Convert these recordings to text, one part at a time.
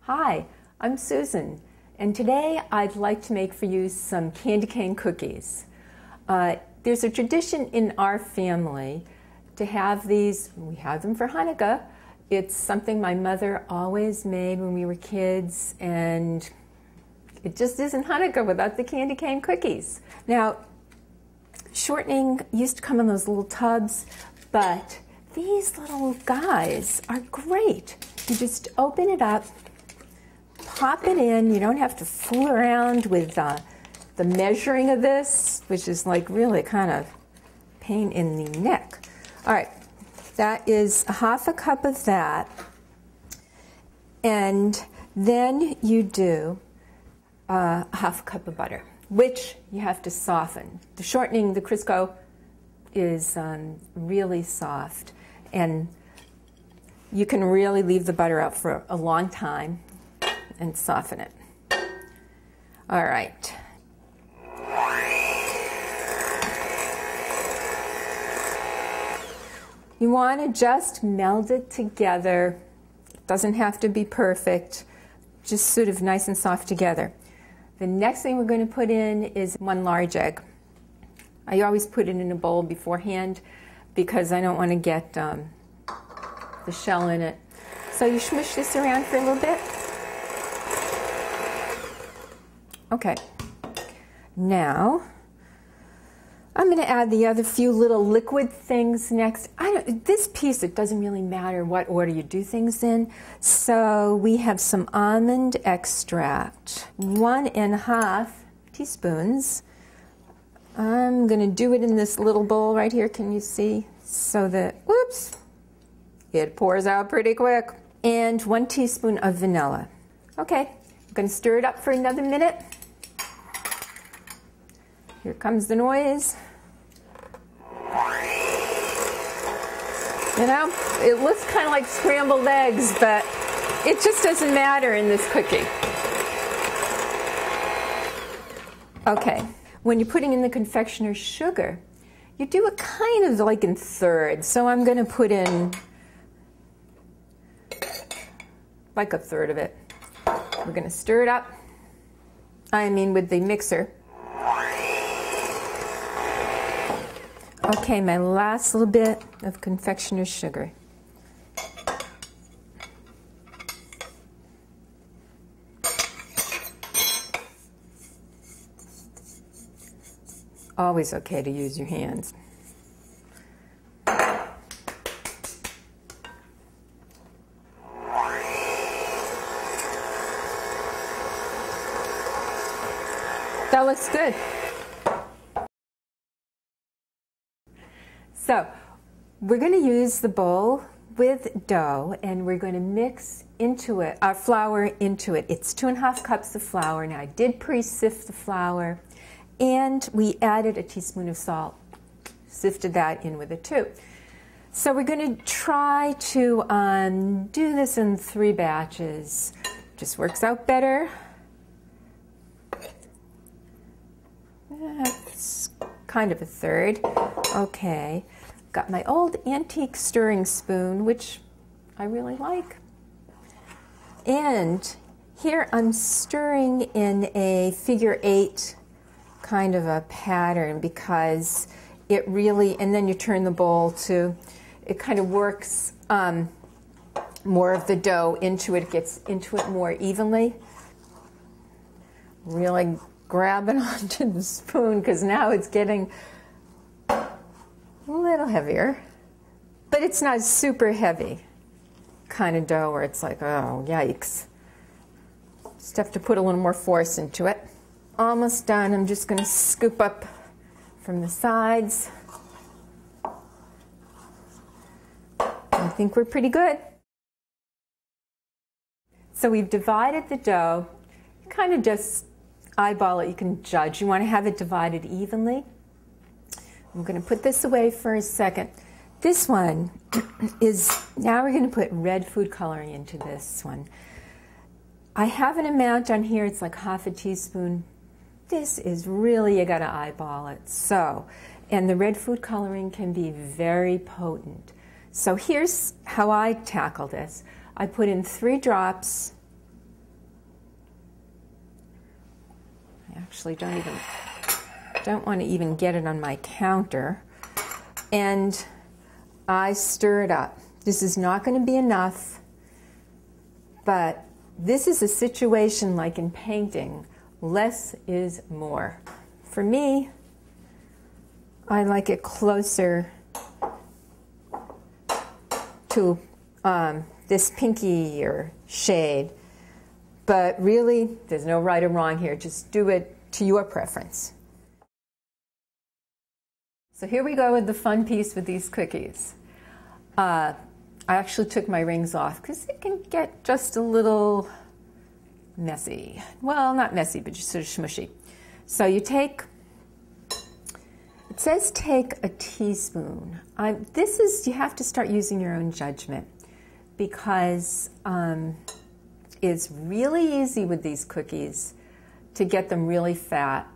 Hi, I'm Susan, and today I'd like to make for you some candy cane cookies. There's a tradition in our family to have these. We have them for Hanukkah. It's something my mother always made when we were kids, and it just isn't Hanukkah without the candy cane cookies. Now, shortening used to come in those little tubs, but these little guys are great. You just open it up, pop it in. You don't have to fool around with the measuring of this, which is like really kind of pain in the neck. All right, that is half a cup of that. And then you do half a cup of butter, which you have to soften. The shortening, the Crisco, is really soft. And you can really leave the butter out for a long time and soften it. All right. You want to just meld it together. It doesn't have to be perfect, just sort of nice and soft together. The next thing we're going to put in is 1 large egg. I always put it in a bowl beforehand because I don't want to get the shell in it. So you smush this around for a little bit. Okay, now I'm going to add the other few little liquid things next. This piece, it doesn't really matter what order you do things in. So we have some almond extract, 1½ teaspoons. I'm going to do it in this little bowl right here, can you see? So that, whoops, it pours out pretty quick. And 1 teaspoon of vanilla. Okay, I'm going to stir it up for another minute. Here comes the noise. You know, it looks kind of like scrambled eggs, but it just doesn't matter in this cookie. Okay, when you're putting in the confectioner's sugar, you do it kind of like in thirds. So I'm going to put in like a third of it. We're going to stir it up, with the mixer. Okay, my last little bit of confectioner's sugar. Always okay to use your hands. That looks good. So we're going to use the bowl with dough, and we're going to mix into it our flour into it. It's 2½ cups of flour. Now I did pre-sift the flour, and we added a teaspoon of salt. Sifted that in with it too. So we're going to try to do this in 3 batches. Just works out better. That's kind of a third. Okay. Got my old antique stirring spoon, which I really like. And here I'm stirring in a figure 8 kind of a pattern because it really, and then you turn the bowl to, it kind of works more of the dough into it. It gets into it more evenly. Really grabbing onto the spoon because now it's getting a little heavier, but it's not super heavy kind of dough where it's like, oh, yikes. Just have to put a little more force into it. Almost done. I'm just going to scoop up from the sides. I think we're pretty good. So we've divided the dough. You kind of just eyeball it. You can judge. You want to have it divided evenly. I'm going to put this away for a second. This one is, now we're going to put red food coloring into this one. I have an amount on here, it's like ½ teaspoon. This is really, you got to eyeball it. So, and the red food coloring can be very potent. So here's how I tackle this. I put in 3 drops actually don't want to even get it on my counter. And I stir it up. This is not going to be enough, but this is a situation like in painting. Less is more. For me, I like it closer to this pinkier shade. But really, there's no right or wrong here. Just do it to your preference. So here we go with the fun piece with these cookies. I actually took my rings off because it can get just a little messy. Well, not messy, but just sort of smushy. So you take, it says take a teaspoon. You have to start using your own judgment because it's really easy with these cookies to get them really fat,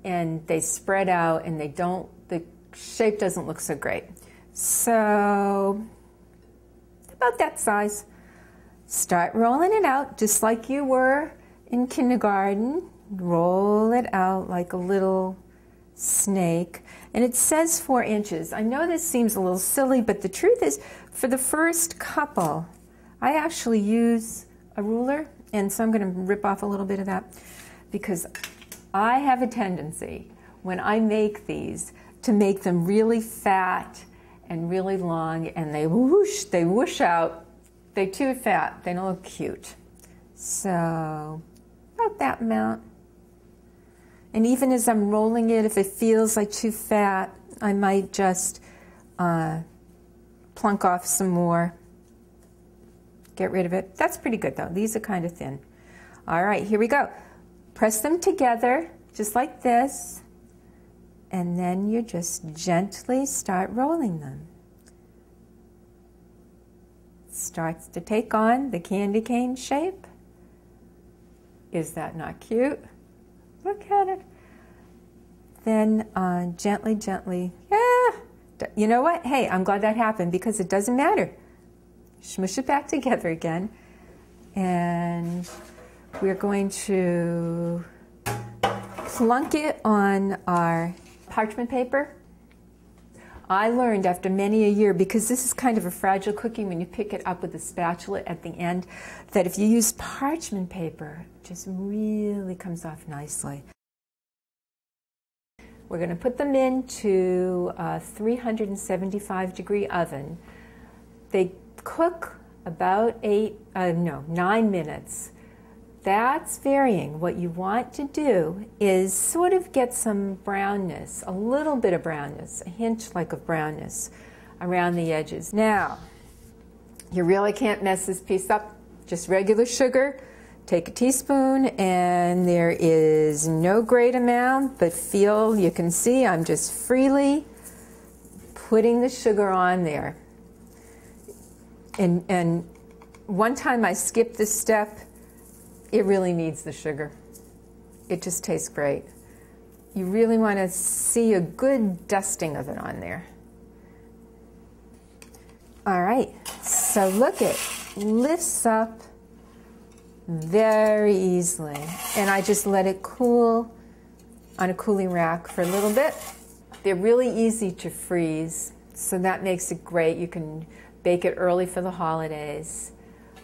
and they spread out and the shape doesn't look so great. So about that size. Start rolling it out just like you were in kindergarten. Roll it out like a little snake. And it says 4 inches. I know this seems a little silly, but the truth is, for the first couple, I actually use a ruler, and so I'm going to rip off a little bit of that because I have a tendency when I make these to make them really fat and really long, and they whoosh out. They're too fat. They don't look cute. So about that amount. And even as I'm rolling it, if it feels like too fat, I might just plunk off some more. Get rid of it. That's pretty good though. These are kind of thin. All right, here we go. Press them together just like this, and then you just gently start rolling them. Starts to take on the candy cane shape. Is that not cute? Look at it. Then gently, yeah. You know what? Hey, I'm glad that happened because it doesn't matter. Smush it back together again. And we're going to plunk it on our parchment paper. I learned after many a year, because this is kind of a fragile cookie when you pick it up with a spatula at the end, that if you use parchment paper, it just really comes off nicely. We're going to put them into a 375-degree oven. They cook about 9 minutes. That's varying. What you want to do is sort of get some brownness, a little bit of brownness, a hint like of brownness around the edges. Now, you really can't mess this piece up. Just regular sugar. Take a teaspoon, and there is no great amount, but you can see I'm just freely putting the sugar on there. And one time I skipped this step. It really needs the sugar. It just tastes great. You really want to see a good dusting of it on there. All right, so look, it lifts up very easily. And I just let it cool on a cooling rack for a little bit. They're really easy to freeze, so that makes it great. You can bake it early for the holidays.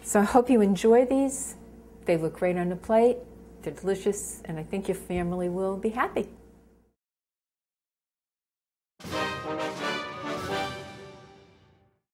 So I hope you enjoy these. They look great on a plate, they're delicious, and I think your family will be happy.